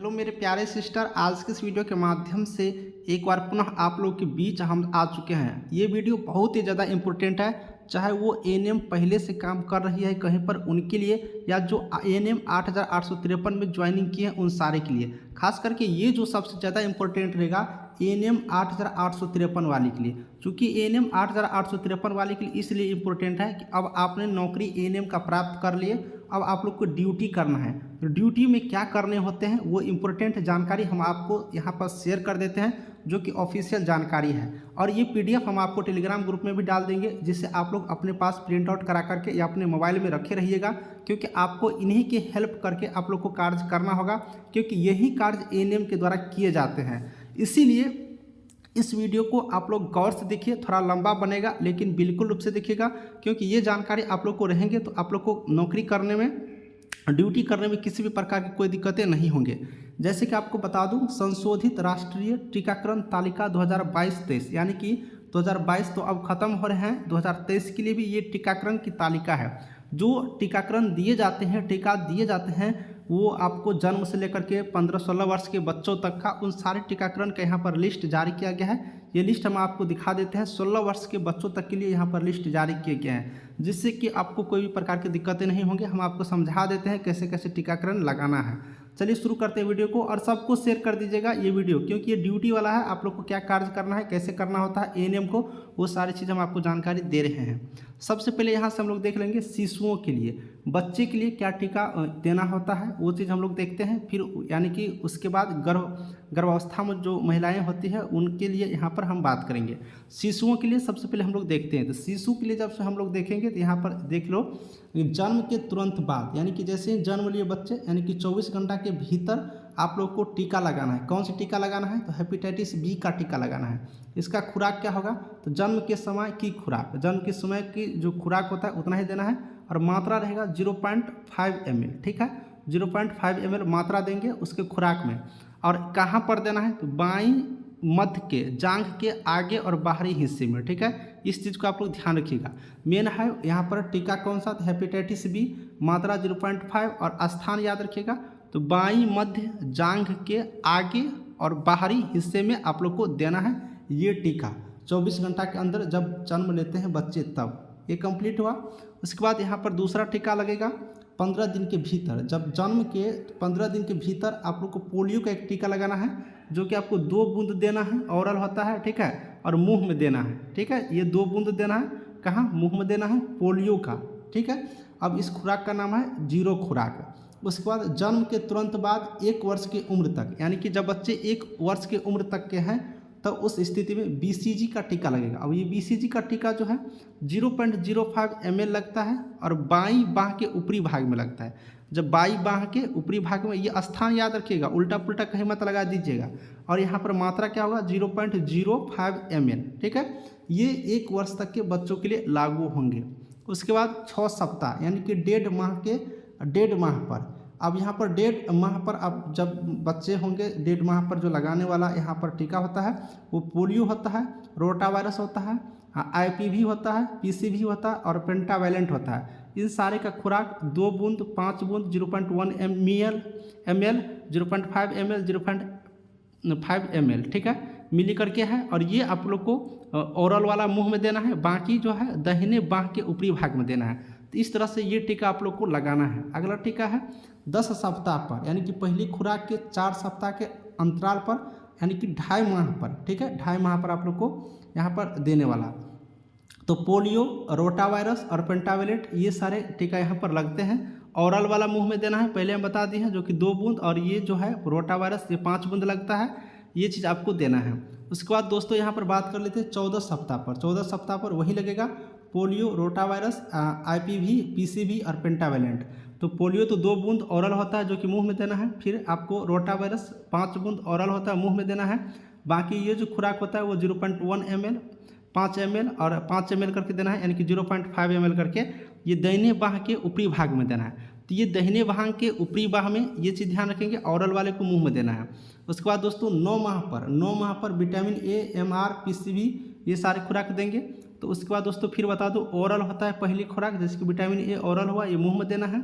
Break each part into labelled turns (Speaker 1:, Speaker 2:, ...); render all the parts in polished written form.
Speaker 1: Hello मेरे प्यारे sister, आज के इस वीडियो के माध्यम से एक बार पुनः आप लोग के बीच हम आ चुके हैं। ये वीडियो बहुत ही ज़्यादा इम्पोर्टेंट है, चाहे वो एएनएम पहले से काम कर रही है कहीं पर उनके लिए, या जो एएनएम 8853 में ज्वाइनिंग किए हैं उन सारे के लिए। खास करके ये जो सबसे ज़्यादा इम्पोर्टेंट रहेगा एएनएम 8853 वाले के लिए, क्योंकि एएनएम 8853 वाले के लिए इसलिए इम्पोर्टेंट है कि अब आपने नौकरी एएनएम का प्राप्त कर लिए, अब आप लोग को ड्यूटी करना है। तो ड्यूटी में क्या करने होते हैं वो इम्पोर्टेंट जानकारी हम आपको यहाँ पर शेयर कर देते हैं, जो कि ऑफिशियल जानकारी है। और ये पीडीएफ हम आपको टेलीग्राम ग्रुप में भी डाल देंगे, जिससे आप लोग अपने पास प्रिंट आउट करा करके या अपने मोबाइल में रखे रहिएगा, क्योंकि आपको इन्हीं की हेल्प करके आप लोग को कार्य करना होगा, क्योंकि यही कार्य एएनएम के द्वारा किए जाते हैं। इसीलिए इस वीडियो को आप लोग गौर से देखिए, थोड़ा लंबा बनेगा लेकिन बिल्कुल रूप से देखिएगा, क्योंकि ये जानकारी आप लोग को रहेंगे तो आप लोग को नौकरी करने में, ड्यूटी करने में किसी भी प्रकार की कोई दिक्कतें नहीं होंगे। जैसे कि आपको बता दूं, संशोधित राष्ट्रीय टीकाकरण तालिका 2022-23, यानी कि 2022 तो अब खत्म हो रहे हैं, 2023 के लिए भी ये टीकाकरण की तालिका है। जो टीकाकरण दिए जाते हैं, टीका दिए जाते हैं, वो आपको जन्म से लेकर के 15-16 वर्ष के बच्चों तक का उन सारे टीकाकरण का यहाँ पर लिस्ट जारी किया गया है। ये लिस्ट हम आपको दिखा देते हैं। 16 वर्ष के बच्चों तक के लिए यहाँ पर लिस्ट जारी किए गए हैं, जिससे कि आपको कोई भी प्रकार की दिक्कतें नहीं होंगी। हम आपको समझा देते हैं कैसे कैसे टीकाकरण लगाना है। चलिए शुरू करते हैं वीडियो को, और सबको शेयर कर दीजिएगा ये वीडियो, क्योंकि ये ड्यूटी वाला है। आप लोग को क्या कार्य करना है, कैसे करना होता है एएनएम को, वो सारी चीज़ हम आपको जानकारी दे रहे हैं। सबसे पहले यहाँ से हम लोग देख लेंगे शिशुओं के लिए, बच्चे के लिए क्या टीका देना होता है, वो चीज़ हम लोग देखते हैं। फिर यानी कि उसके बाद गर्भावस्था में जो महिलाएं होती हैं उनके लिए यहाँ पर हम बात करेंगे। शिशुओं के लिए सबसे पहले हम लोग देखते हैं। तो शिशु के लिए जब से हम लोग देखेंगे तो यहाँ पर देख लो, जन्म के तुरंत बाद, यानी कि जैसे ही जन्म लिए बच्चे, यानी कि 24 घंटा के भीतर आप लोग को टीका लगाना है। कौन सी टीका लगाना है? तो हेपेटाइटिस बी का टीका लगाना है। इसका खुराक क्या होगा? तो जन्म के समय की खुराक, जन्म के समय की जो खुराक होता है उतना ही देना है, और मात्रा रहेगा 0.5 ml। ठीक है, 0.5 ml मात्रा देंगे उसके खुराक में। और कहाँ पर देना है? तो बाईं मध्य के जांघ के आगे और बाहरी हिस्से में। ठीक है, इस चीज़ को आप लोग ध्यान रखिएगा। मेन है यहाँ पर टीका कौन सा? तो हेपेटाइटिस बी, मात्रा 0.5, और स्थान याद रखिएगा। तो बाईं मध्य जांघ के आगे और बाहरी हिस्से में आप लोग को देना है ये टीका, 24 घंटा के अंदर जब जन्म लेते हैं बच्चे तब। ये कंप्लीट हुआ। उसके बाद यहाँ पर दूसरा टीका लगेगा 15 दिन के भीतर, जब जन्म के 15 दिन के भीतर आप लोग को पोलियो का एक टीका लगाना है, जो कि आपको 2 बूंद देना है, ओरल होता है। ठीक है, और मुंह में देना है। ठीक है, ये 2 बूंद देना है। कहाँ? मुंह में देना है, पोलियो का। ठीक है, अब इस खुराक का नाम है जीरो खुराक। उसके बाद जन्म के तुरंत बाद 1 वर्ष की उम्र तक, यानी कि जब बच्चे 1 वर्ष की उम्र तक के हैं, तो उस स्थिति में बीसीजी का टीका लगेगा। अब ये बीसीजी का टीका जो है 0.05 ml लगता है, और बाईं बाह के ऊपरी भाग में लगता है। जब बाईं बाह के ऊपरी भाग में, ये स्थान याद रखिएगा, उल्टा पुल्टा कहीं मत लगा दीजिएगा। और यहाँ पर मात्रा क्या होगा? 0.05 ml। ठीक है, ये 1 वर्ष तक के बच्चों के लिए लागू होंगे। उसके बाद 6 सप्ताह, यानी कि 1.5 माह पर, अब यहाँ पर 1.5 माह पर अब जब बच्चे होंगे, 1.5 माह पर जो लगाने वाला यहाँ पर टीका होता है वो पोलियो होता है, रोटा वायरस होता है, आईपीवी होता है, पीसीवी होता है, और पेंटावैलेंट होता है। इन सारे का खुराक 2 बूंद, 5 बूंद, 0.1 ml, 0.5 ml, 0.5 ml। ठीक है, मिली करके है। और ये आप लोग को ओरल वाला मुंह में देना है, बाकी जो है दाहिने बाह के ऊपरी भाग में देना है। तो इस तरह से ये टीका आप लोग को लगाना है। अगला टीका है 10 सप्ताह पर, यानी कि पहली खुराक के 4 सप्ताह के अंतराल पर, यानी कि 2.5 माह पर। ठीक है, 2.5 माह पर आप लोग को यहाँ पर देने वाला। तो पोलियो, रोटा वायरस और पेंटावैलेंट, ये सारे टीका यहाँ पर लगते हैं। ओरल वाला मुंह में देना है, पहले हम बता दिए हैं, जो कि 2 बूंद, और ये जो है रोटा वायरस ये 5 बूंद लगता है। ये चीज़ आपको देना है। उसके बाद दोस्तों यहाँ पर बात कर लेते हैं 14 सप्ताह पर। 14 सप्ताह पर वही लगेगा, polio, rota virus, IPv, PCV और पेंटावैलेंट। तो पोलियो तो 2 बूंद ओरल होता है, जो कि मुंह में देना है। फिर आपको रोटा वायरस 5 बूंद ओरल होता है, मुंह में देना है। बाकी ये जो खुराक होता है वो 0.1 ml, 5 ml और 5 ml करके देना है, यानी कि 0.5 ml करके ये दाहिने बाह के ऊपरी भाग में देना है। तो ये दाहिने बाह के ऊपरी बाह में ये चीज़ ध्यान रखेंगे, ओरल वाले को मुंह में देना है। उसके बाद दोस्तों 9 माह पर विटामिन ए, एमआर, पीसीवी, ये सारे खुराक देंगे। तो उसके बाद दोस्तों फिर बता दो, ओरल होता है पहली खुराक, जैसे कि विटामिन ए ओरल हुआ, ये मुंह में देना है।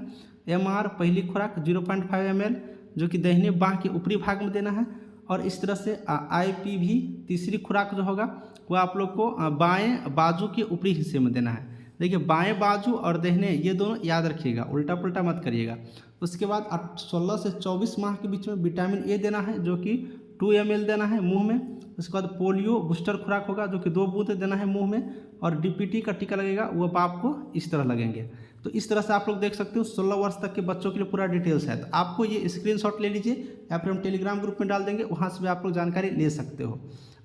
Speaker 1: एमआर पहली खुराक 0.5 ml, जो कि दाहिने बाह के ऊपरी भाग में देना है। और इस तरह से IPV तीसरी खुराक जो होगा वो आप लोग को बाएं बाजू के ऊपरी हिस्से में देना है। देखिए बाएं बाजू और दाहिने ये दोनों याद रखिएगा, उल्टा पुल्टा मत करिएगा। उसके बाद 16 से 24 माह के बीच में विटामिन A देना है जो कि 2 ml देना है मुंह में। उसके बाद पोलियो बूस्टर खुराक होगा जो कि 2 बूंद देना है मुंह में। और DPT का टीका लगेगा वो आपको इस तरह लगेंगे। तो इस तरह से आप लोग देख सकते हो 16 वर्ष तक के बच्चों के लिए पूरा डिटेल्स है। तो आपको ये स्क्रीनशॉट ले लीजिए या फिर हम टेलीग्राम ग्रुप में डाल देंगे, वहाँ से भी आप लोग जानकारी ले सकते हो।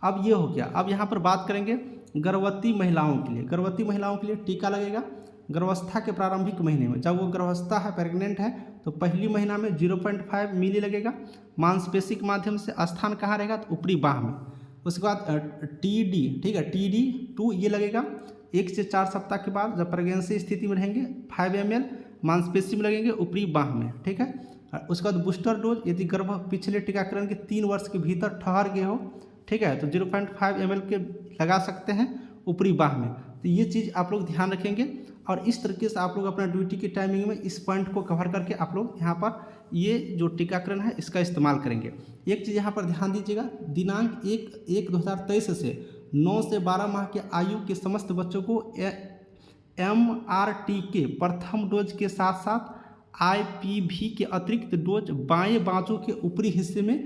Speaker 1: अब ये हो गया। अब यहाँ पर बात करेंगे गर्भवती महिलाओं के लिए। गर्भवती महिलाओं के लिए टीका लगेगा गर्भावस्था के प्रारंभिक महीने में। जब वो गर्भावस्था है, प्रेग्नेंट है, तो पहली महीना में 0.5 मिली लगेगा। मांसपेशी के माध्यम से स्थान कहाँ रहेगा, तो ऊपरी बाह में। उसके बाद TD, ठीक है, TD2 ये लगेगा 1 से 4 सप्ताह के बाद जब प्रेगनेंसी स्थिति में रहेंगे। 5 ml मांसपेशी में लगेंगे ऊपरी बाह में, ठीक है। उसके बाद बूस्टर डोज यदि गर्भ पिछले टीकाकरण के 3 वर्ष के भीतर ठहर गए हो, ठीक है, तो 0.5 ml के लगा सकते हैं ऊपरी बाह में। तो ये चीज़ आप लोग ध्यान रखेंगे और इस तरीके से आप लोग अपना ड्यूटी की टाइमिंग में इस पॉइंट को कवर करके आप लोग यहाँ पर ये जो टीकाकरण है इसका इस्तेमाल करेंगे। एक चीज़ यहाँ पर ध्यान दीजिएगा, दिनांक 1/1/2023 से 9 से 12 माह के आयु के समस्त बच्चों को MRT के प्रथम डोज के साथ साथ IPV के अतिरिक्त डोज बाएं बाजू के ऊपरी हिस्से में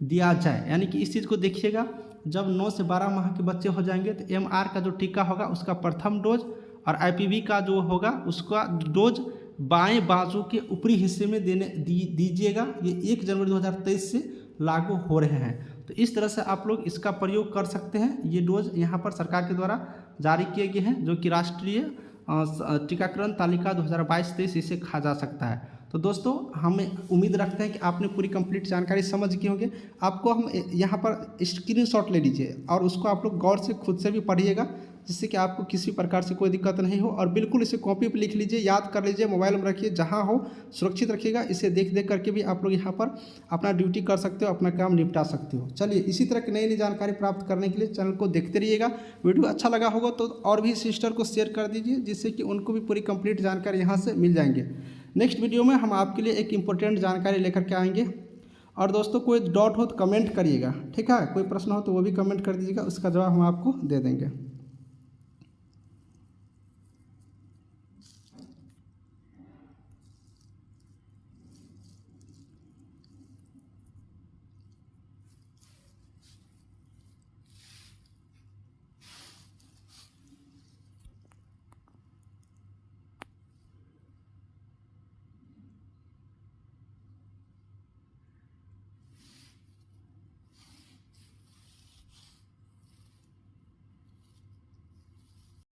Speaker 1: दिया जाए। यानी कि इस चीज़ को देखिएगा, जब 9 से 12 माह के बच्चे हो जाएंगे तो MR का जो टीका होगा उसका प्रथम डोज और IPV का जो होगा उसका डोज बाएं बाजू के ऊपरी हिस्से में दीजिएगा। ये 1 जनवरी 2023 से लागू हो रहे हैं। तो इस तरह से आप लोग इसका प्रयोग कर सकते हैं। ये डोज यहाँ पर सरकार के द्वारा जारी किए गए हैं जो कि राष्ट्रीय टीकाकरण तालिका 2022-23 इसे खा जा सकता है। तो दोस्तों हम उम्मीद रखते हैं कि आपने पूरी कंप्लीट जानकारी समझ गए होंगे। आपको हम यहाँ पर स्क्रीनशॉट ले लीजिए और उसको आप लोग गौर से खुद से भी पढ़िएगा जिससे कि आपको किसी प्रकार से कोई दिक्कत नहीं हो। और बिल्कुल इसे कॉपी पर लिख लीजिए, याद कर लीजिए, मोबाइल में रखिए, जहाँ हो सुरक्षित रखिएगा। इसे देख देख करके भी आप लोग यहाँ पर अपना ड्यूटी कर सकते हो, अपना काम निपटा सकते हो। चलिए इसी तरह की नई नई जानकारी प्राप्त करने के लिए चैनल को देखते रहिएगा। वीडियो अच्छा लगा होगा तो और भी सिस्टर को शेयर कर दीजिए जिससे कि उनको भी पूरी कंप्लीट जानकारी यहाँ से मिल जाएंगे। नेक्स्ट वीडियो में हम आपके लिए एक इम्पोर्टेंट जानकारी लेकर के आएंगे। और दोस्तों कोई डाउट हो तो कमेंट करिएगा, ठीक है। कोई प्रश्न हो तो वो भी कमेंट कर दीजिएगा, उसका जवाब हम आपको दे देंगे।